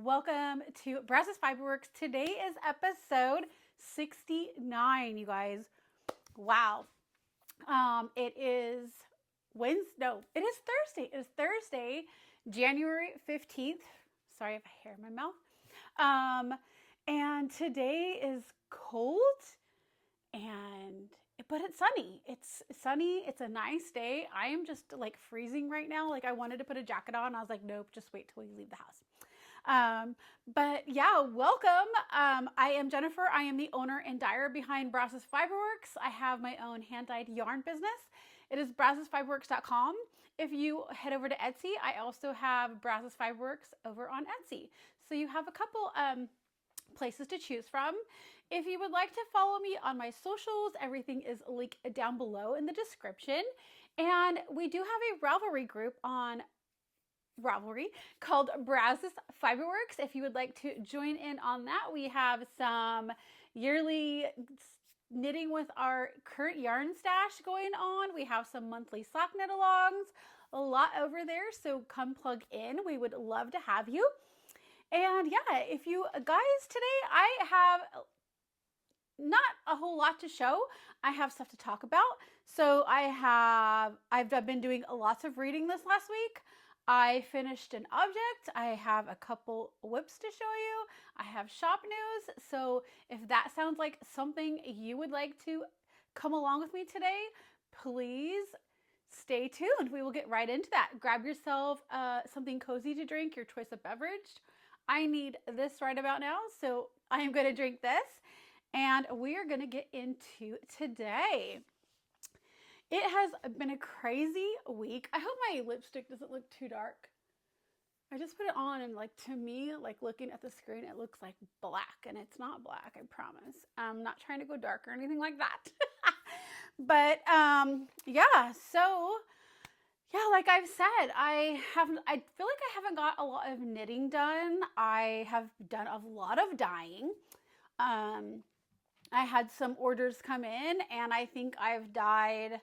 welcome to Brazos Fiber Works. Today is episode 69, you guys. Wow. It is Wednesday. No, it is Thursday. It is Thursday, January 15th. Sorry, I have hair in my mouth. And today is cold but it's sunny. It's sunny. It's a nice day. I am just like freezing right now. Like I wanted to put a jacket on. I was like, nope, just wait till we leave the house. But yeah, welcome. I am Jennifer. I am the owner and dyer behind Brazos Fiber Works. I have my own hand-dyed yarn business. It is brazosfiberworks.com. If you head over to Etsy, I also have Brazos Fiber Works over on Etsy. So you have a couple places to choose from. If you would like to follow me on my socials, everything is linked down below in the description. And we do have a Ravelry group on Ravelry called Brazos Fiber Works. If you would like to join in on that, we have some yearly knitting with our current yarn stash going on. We have some monthly sock knit alongs, a lot over there. So come plug in. We would love to have you. And yeah, if you guys, today I have not a whole lot to show. I have stuff to talk about. So I've been doing lots of reading this last week. I finished an object. I have a couple whips to show you. I have shop news. So if that sounds like something you would like to come along with me today, please stay tuned. We will get right into that. Grab yourself something cozy to drink, your choice of beverage. I need this right about now, so I am going to drink this, and we are going to get into today. It has been a crazy week. I hope my lipstick doesn't look too dark. I just put it on, and like to me, like looking at the screen, it looks like black, and it's not black, I promise. I'm not trying to go dark or anything like that. But yeah, so yeah, like I've said, I feel like I haven't got a lot of knitting done. I have done a lot of dyeing. I had some orders come in, and I think I've dyed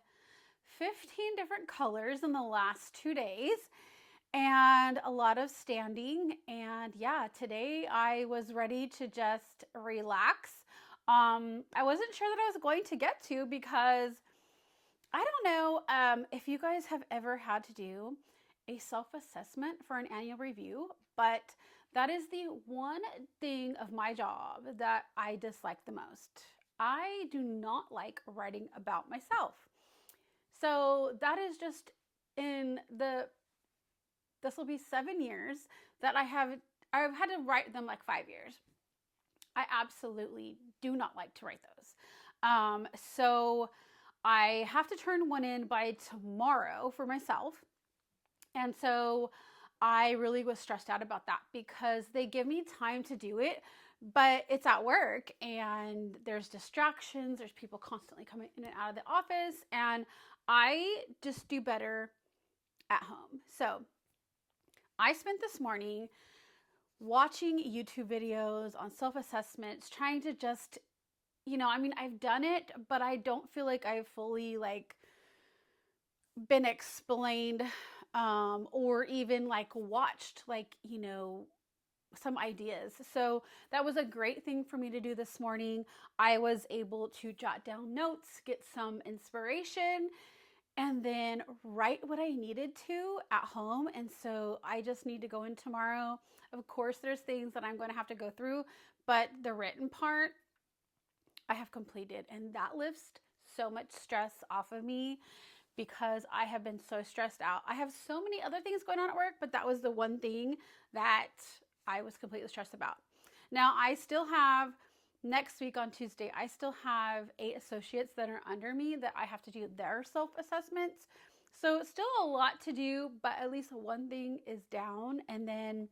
15 different colors in the last 2 days, and a lot of standing. And yeah, today I was ready to just relax. I wasn't sure that I was going to get to, because I don't know if you guys have ever had to do a self-assessment for an annual review, but that is the one thing of my job that I dislike the most. I do not like writing about myself. So that is just this will be 7 years that I've had to write them, like 5 years. I absolutely do not like to write those. So I have to turn one in by tomorrow for myself. And so I really was stressed out about that, because they give me time to do it, but it's at work and there's distractions. There's people constantly coming in and out of the office, and I just do better at home. So I spent this morning watching YouTube videos on self-assessments, trying to just, I've done it, but I don't feel like I've fully been explained or even watched some ideas. So that was a great thing for me to do this morning. I was able to jot down notes, get some inspiration, and then write what I needed to at home. And so I just need to go in tomorrow. Of course, there's things that I'm going to have to go through, but the written part I have completed, and that lifts so much stress off of me, because I have been so stressed out. I have so many other things going on at work, but that was the one thing that I was completely stressed about. Now, I still have, next week on Tuesday, I still have 8 associates that are under me that I have to do their self-assessments. So it's still a lot to do, but at least one thing is down. And then,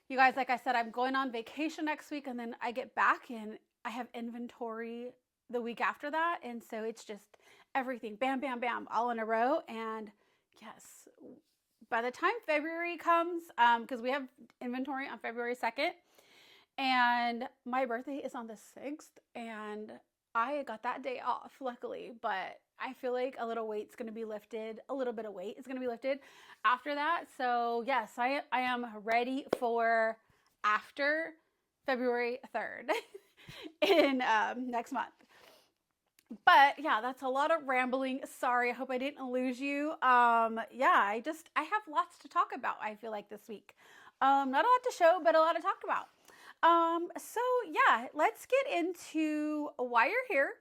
you guys, like I said, I'm going on vacation next week, and then I get back and I have inventory the week after that. And so it's just everything, bam, bam, bam, all in a row. And yes, by the time February comes, because we have inventory on February 2nd, and my birthday is on the 6th, and I got that day off, luckily, but I feel like a little weight's going to be lifted. A little bit of weight is going to be lifted after that. So yes, I am ready for after February 3rd in next month. But yeah, that's a lot of rambling. Sorry, I hope I didn't lose you. Yeah, I have lots to talk about, I feel like, this week. Not a lot to show, but a lot to talk about. So yeah, let's get into why you're here.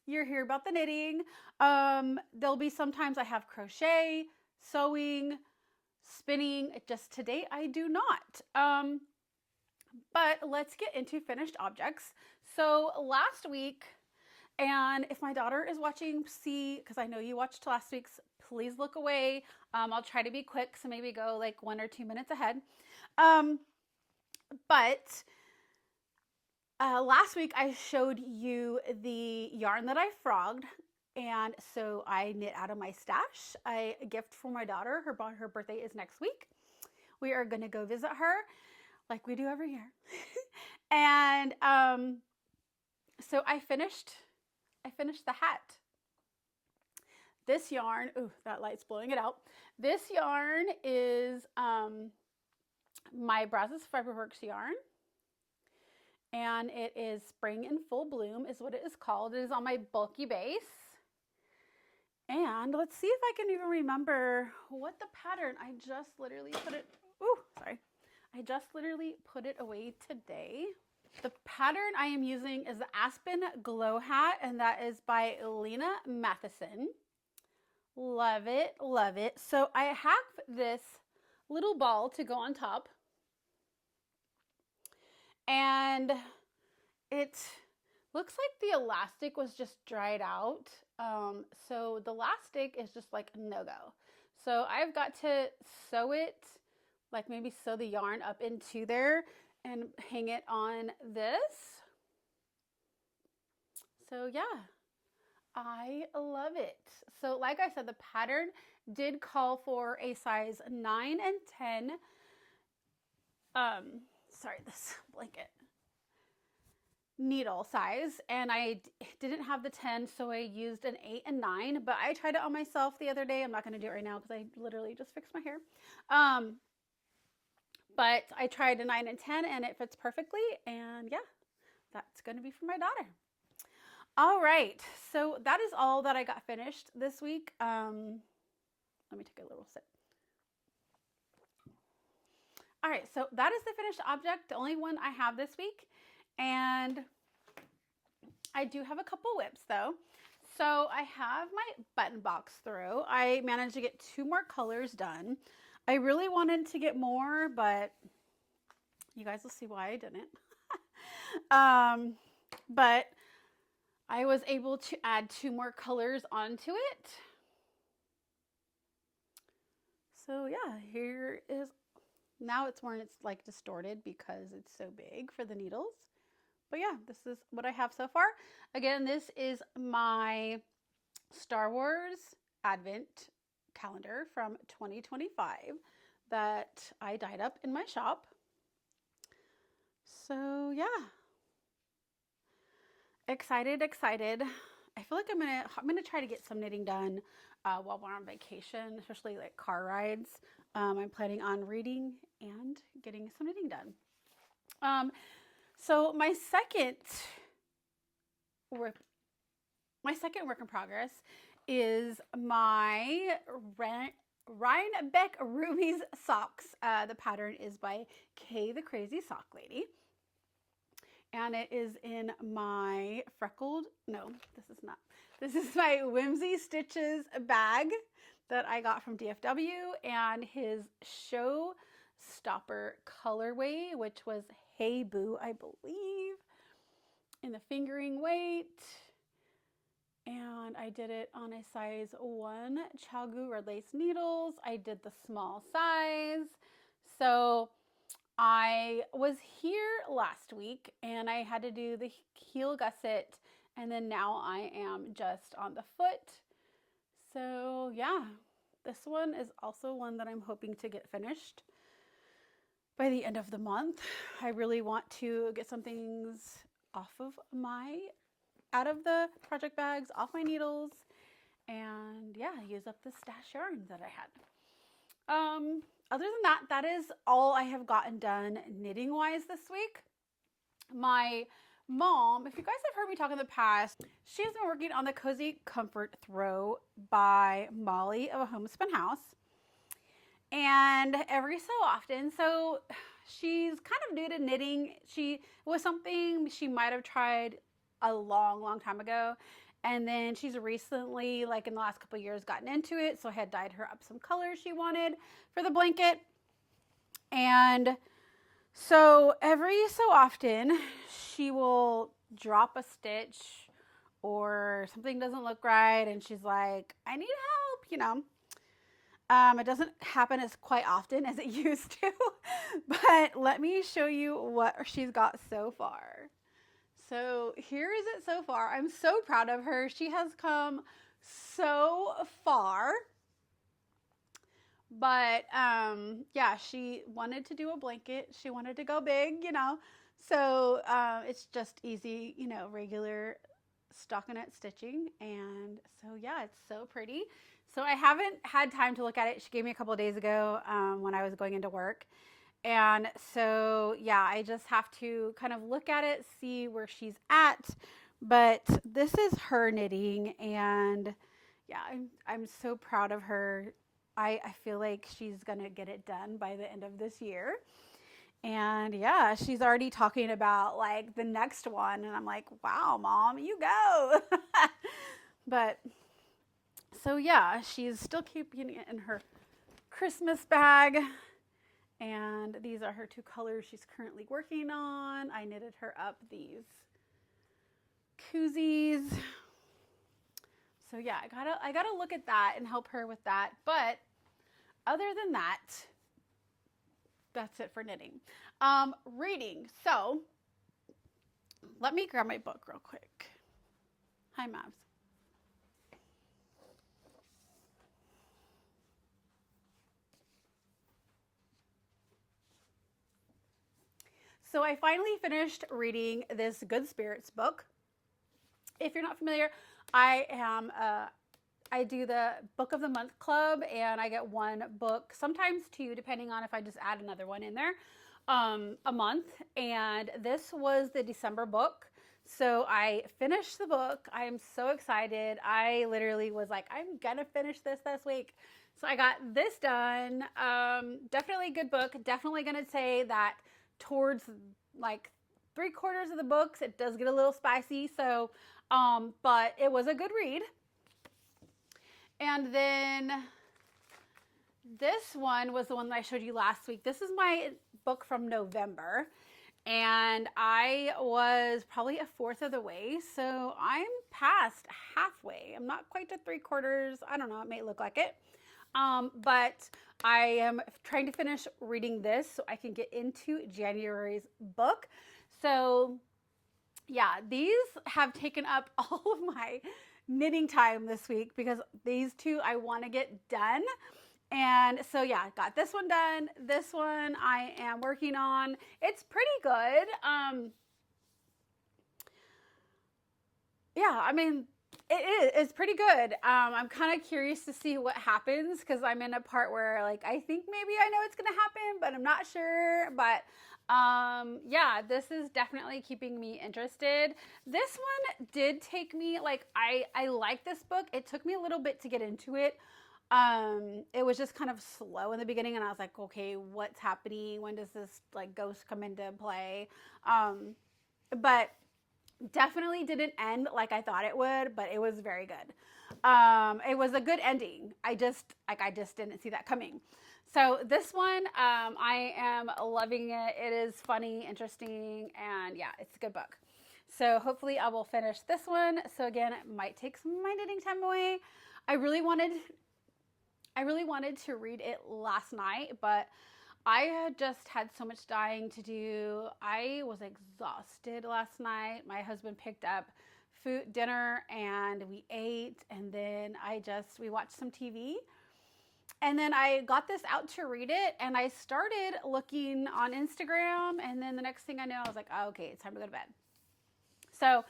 You're here about the knitting. There'll be sometimes I have crochet, sewing, spinning. Just today I do not. But let's get into finished objects. So last week, and if my daughter is watching, see, because I know you watched last week's, please look away. I'll try to be quick, so maybe go like 1 or 2 minutes ahead. But last week I showed you the yarn that I frogged, and so I knit out of my stash. A gift for my daughter. Her birthday is next week. We are going to go visit her like we do every year. And so I finished the hat. This yarn, ooh, that light's blowing it out. This yarn is my Brazos Fiber Works yarn. And it is Spring in Full Bloom is what it is called. It is on my bulky base. And let's see if I can even remember what the pattern, I just literally put it away today. The pattern I am using is the Aspenglow hat, and that is by Lena Mathisson. Love it, love it. So I have this little ball to go on top, and it looks like the elastic was just dried out. So the elastic is just like no-go. So I've got to sew it, like maybe sew the yarn up into there and hang it on this. So yeah, I love it. So like I said, the pattern did call for a size 9 and 10. Sorry, this blanket. Needle size, and I didn't have the 10, so I used an 8 and 9, but I tried it on myself the other day. I'm not going to do it right now because I literally just fixed my hair. But I tried a 9 and 10, and it fits perfectly, and yeah, that's going to be for my daughter. All right, so that is all that I got finished this week. Let me take a little sip. All right, so that is the finished object, the only one I have this week. And I do have a couple whips though. So I have my button box through. I managed to get 2 more colors done. I really wanted to get more, but you guys will see why I didn't. But I was able to add 2 more colors onto it. So yeah, here is, now it's more, it's like distorted because it's so big for the needles. But yeah, this is what I have so far. Again, this is my Star Wars Advent calendar from 2025 that I dyed up in my shop. So yeah, excited. I feel like I'm gonna try to get some knitting done while we're on vacation, especially like car rides. I'm planning on reading and getting some knitting done. So my second work in progress is my Rhinebeck Roomies socks. The pattern is by Kay the Crazy Sock Lady. And it is in my this is my Whimsy Stitches bag that I got from DFW, and his showstopper colorway, which was Hey Boo, I believe, in the fingering weight. And I did it on a size 1 Chalgu red lace needles. I did the small size. So I was here last week and I had to do the heel gusset, and then now I am just on the foot. So yeah, this one is also one that I'm hoping to get finished by the end of the month. I really want to get some things off of my out of the project bags, off my needles, and yeah, use up the stash yarn that I had. Other than that, that is all I have gotten done knitting wise this week. My mom, if you guys have heard me talk in the past, she's been working on the Cozy Comfort Throw by Molly of A Homespun House. And every so often, so she's kind of new to knitting. It was something she might have tried a long time ago. And then she's recently, like in the last couple of years, gotten into it. So I had dyed her up some colors she wanted for the blanket. And so every so often, she will drop a stitch or something doesn't look right. And she's like, I need help, you know. It doesn't happen as quite often as it used to, but let me show you what she's got so far. So here is it so far. I'm so proud of her. She has come so far, but yeah, she wanted to do a blanket. She wanted to go big, you know, so it's just easy, you know, regular stockinette stitching. And so yeah, it's so pretty. So I haven't had time to look at it. She gave me a couple of days ago when I was going into work. And so, yeah, I just have to kind of look at it, see where she's at. But this is her knitting. And yeah, I'm so proud of her. I feel like she's going to get it done by the end of this year. And yeah, she's already talking about like the next one. And I'm like, wow, Mom, you go. But so yeah, she's still keeping it in her Christmas bag. And these are her 2 colors she's currently working on. I knitted her up these koozies. So yeah, I gotta look at that and help her with that. But other than that, that's it for knitting. Reading. So let me grab my book real quick. Hi, Mavs. So I finally finished reading this Good Spirits book. If you're not familiar, I do the Book of the Month Club, and I get 1 book, sometimes 2, depending on if I just add another one in there, a month. And this was the December book. So I finished the book. I am so excited. I literally was like, I'm gonna finish this week. So I got this done. Definitely a good book. Definitely gonna say that towards like 3/4 of the books, it does get a little spicy. So, but it was a good read. And then this one was the one that I showed you last week. This is my book from November, and I was probably 1/4 of the way. So I'm past halfway. I'm not quite to 3/4. I don't know. It may look like it. But I am trying to finish reading this so I can get into January's book. So yeah, these have taken up all of my knitting time this week because these 2 I want to get done. And so yeah, got this one done. This one I am working on. It's pretty good. Yeah, I mean, it's pretty good. I'm kind of curious to see what happens because I'm in a part where like I think maybe I know it's gonna happen, but I'm not sure. But yeah, this is definitely keeping me interested. This one did take me like I like this book. It took me a little bit to get into it. It was just kind of slow in the beginning, and I was like, okay, what's happening? When does this like ghost come into play? But definitely didn't end like I thought it would, but it was very good. It was a good ending. I just didn't see that coming. So this one, I am loving it. It is funny, interesting, and yeah, it's a good book. So hopefully I will finish this one. So again, it might take some of my knitting time away. I really wanted to read it last night, but I had just had so much dyeing to do. I was exhausted last night. My husband picked up dinner and we ate, and then we watched some TV. And then I got this out to read it, and I started looking on Instagram, and then the next thing I know, I was like, oh, okay, it's time to go to bed. So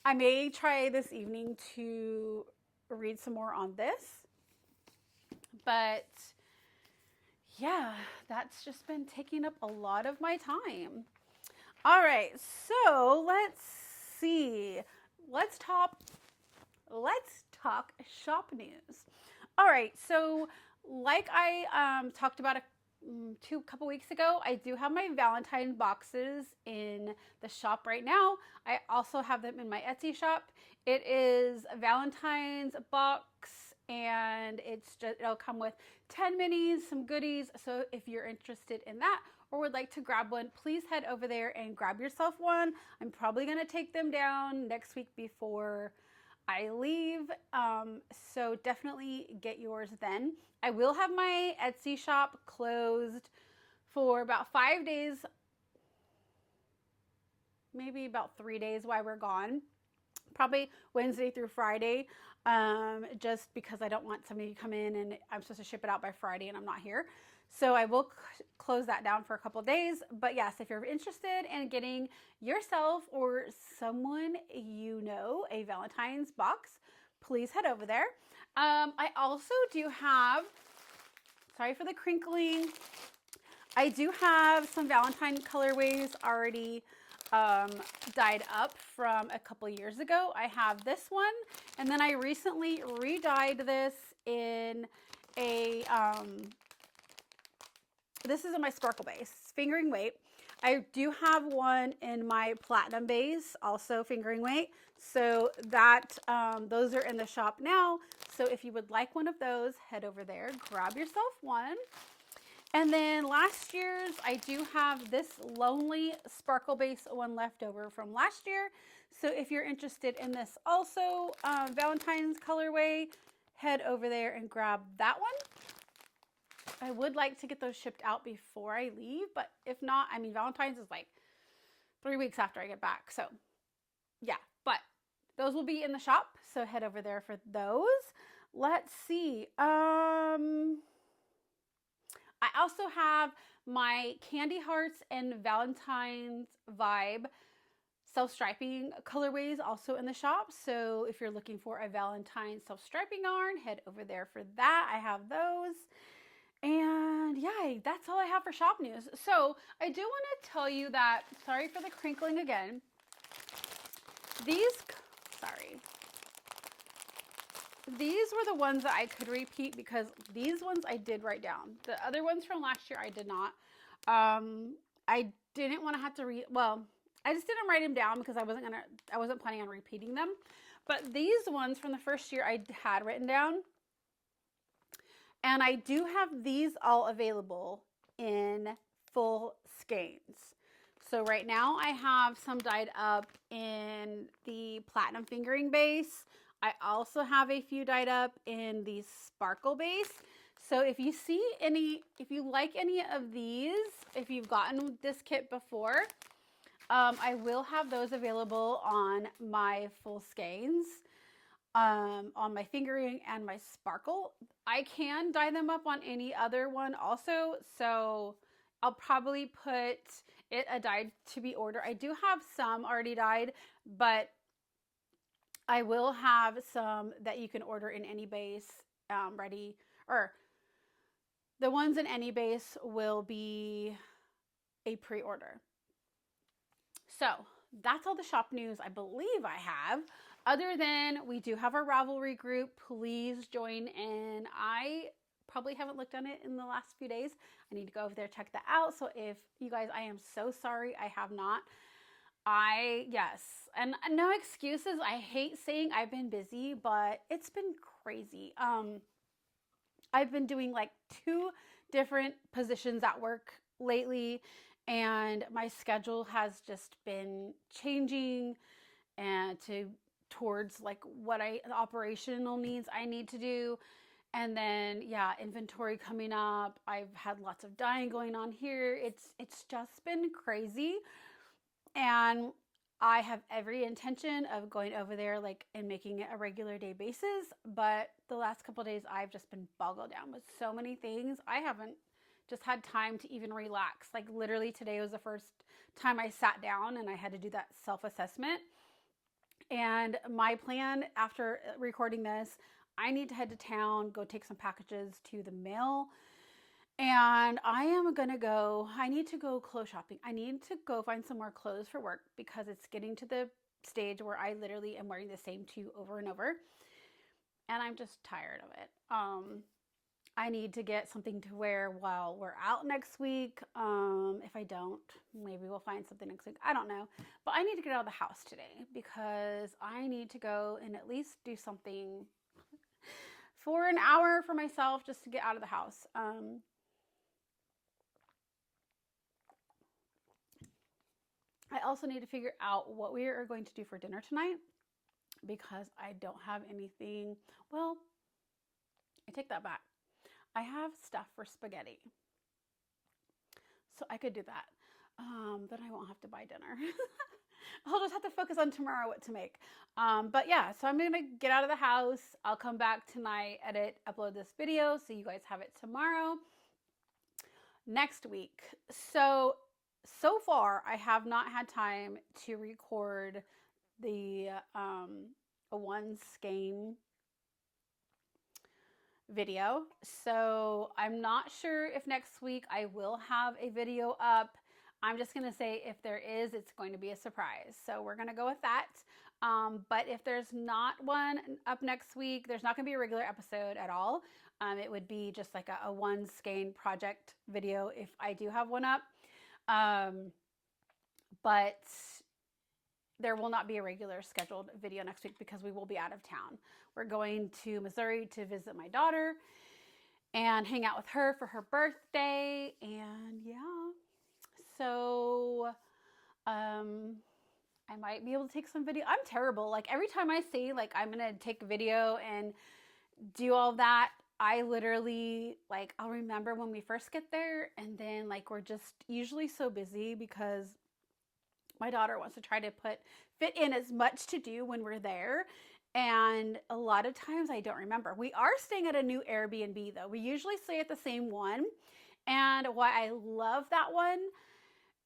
I may try this evening to read some more on this, but yeah, that's just been taking up a lot of my time. All right, so let's see. Let's talk shop news. All right, so like I talked about a couple weeks ago, I do have my Valentine boxes in the shop right now. I also have them in my Etsy shop. It is a Valentine's box, and it'll come with 10 minis, some goodies. So if you're interested in that or would like to grab one, please head over there and grab yourself one. I'm probably going to take them down next week before I leave, so definitely get yours then. I will have my Etsy shop closed for about 5 days, maybe about 3 days while we're gone. Probably Wednesday through Friday, just because I don't want somebody to come in and I'm supposed to ship it out by Friday and I'm not here. So I will close that down for a couple days. But yes, if you're interested in getting yourself or someone you know a Valentine's box, please head over there. I also do have, sorry for the crinkling, I do have some Valentine colorways already dyed up from a couple years ago. I have this one, and then I recently re-dyed this in a this is in my sparkle base, fingering weight. I do have one in my platinum base, also fingering weight. So that those are in the shop now. So if you would like one of those, head over there, grab yourself one. And then last year's, I do have this Lonely Sparkle Base one left over from last year. So if you're interested in this also Valentine's colorway, head over there and grab that one. I would like to get those shipped out before I leave, but if not, I mean, Valentine's is like 3 weeks after I get back. So yeah, but those will be in the shop. So head over there for those. Let's see. I also have my Candy Hearts and Valentine's Vibe self-striping colorways also in the shop. So if you're looking for a Valentine's self-striping yarn, head over there for that. I have those. And yeah, that's all I have for shop news. So I do want to tell you that, sorry for the crinkling again. These were the ones that I could repeat because these ones I did write down. The other ones from last year I did not. I didn't want to have to I just didn't write them down because I wasn't planning on repeating them. But these ones from the first year I had written down. And I do have these all available in full skeins. So right now I have some dyed up in the platinum fingering base. I also have a few dyed up in the sparkle base. So if you like any of these, if you've gotten this kit before, I will have those available on my full skeins. On my fingering and my sparkle. I can dye them up on any other one also, so I'll probably put it a dyed to be ordered. I do have some already dyed, but I will have some that you can order in any base ready, or the ones in any base will be a pre-order. So that's all the shop news I believe I have. Other than we do have our Ravelry group, please join in. I probably haven't looked on it in the last few days. I need to go over there, check that out. So if you guys, I am so sorry I have not. Yes, and no excuses. I hate saying I've been busy, but it's been crazy. I've been doing like 2 different positions at work lately, and my schedule has just been changing and towards like what operational needs I need to do. And then yeah, inventory coming up. I've had lots of dyeing going on here. It's just been crazy. And I have every intention of going over there like and making it a regular day basis. But the last couple of days I've just been boggled down with so many things. I haven't just had time to even relax. Like literally today was the first time I sat down and I had to do that self-assessment. And my plan after recording this, I need to head to town, go take some packages to the mail. And I need to go clothes shopping. I need to go find some more clothes for work because it's getting to the stage where I literally am wearing the same two over and over. And I'm just tired of it. I need to get something to wear while we're out next week. If I don't, maybe we'll find something next week. I don't know. But I need to get out of the house today because I need to go and at least do something for an hour for myself just to get out of the house. I also need to figure out what we are going to do for dinner tonight because I don't have anything. Well, I take that back. I have stuff for spaghetti. So I could do that. Then I won't have to buy dinner. I'll just have to focus on tomorrow what to make. But yeah, so I'm going to get out of the house. I'll come back tonight, edit, upload this video so you guys have it tomorrow. Next week. So far, I have not had time to record the a one skein video. So I'm not sure if next week I will have a video up. I'm just going to say if there is, it's going to be a surprise. So we're going to go with that. But if there's not one up next week, there's not going to be a regular episode at all. It would be just like a one skein project video if I do have one up. But there will not be a regular scheduled video next week because we will be out of town. We're going to Missouri to visit my daughter and hang out with her for her birthday. And yeah, so I might be able to take some video. I'm terrible. Like every time I say like I'm gonna take a video and do all that, I literally like I'll remember when we first get there, and then like we're just usually so busy because my daughter wants to try to fit in as much to do when we're there. And a lot of times I don't remember. We are staying at a new Airbnb though. We usually stay at the same one. And why I love that one,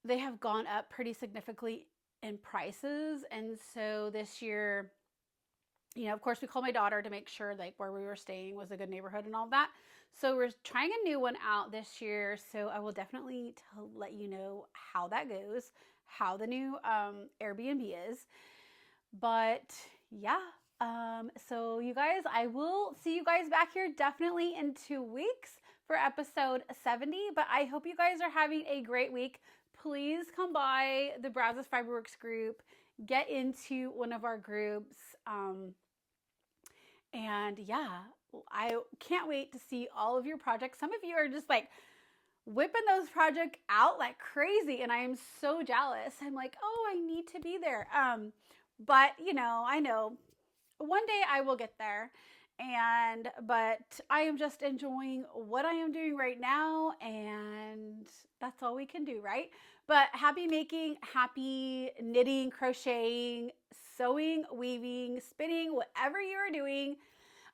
they have gone up pretty significantly in prices. And so this year, you know, of course we called my daughter to make sure like where we were staying was a good neighborhood and all that. So we're trying a new one out this year. So I will definitely let you know how that goes, how the new Airbnb is. But yeah, so you guys, I will see you guys back here definitely in 2 weeks for episode 70. But I hope you guys are having a great week. Please come by the Brazos Fiber Works group, get into one of our groups. And yeah, I can't wait to see all of your projects. Some of you are just like whipping those projects out like crazy, and I am so jealous. I'm like, oh, I need to be there. But you know, I know one day I will get there. But I am just enjoying what I am doing right now, and that's all we can do, right? But happy making, happy knitting, crocheting, sewing, weaving, spinning, whatever you are doing.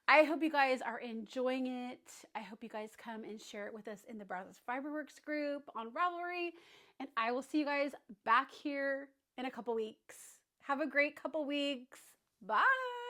I hope you guys are enjoying it. I hope you guys come and share it with us in the Brazos Fiber Works group on Ravelry. And I will see you guys back here in a couple weeks. Have a great couple weeks. Bye.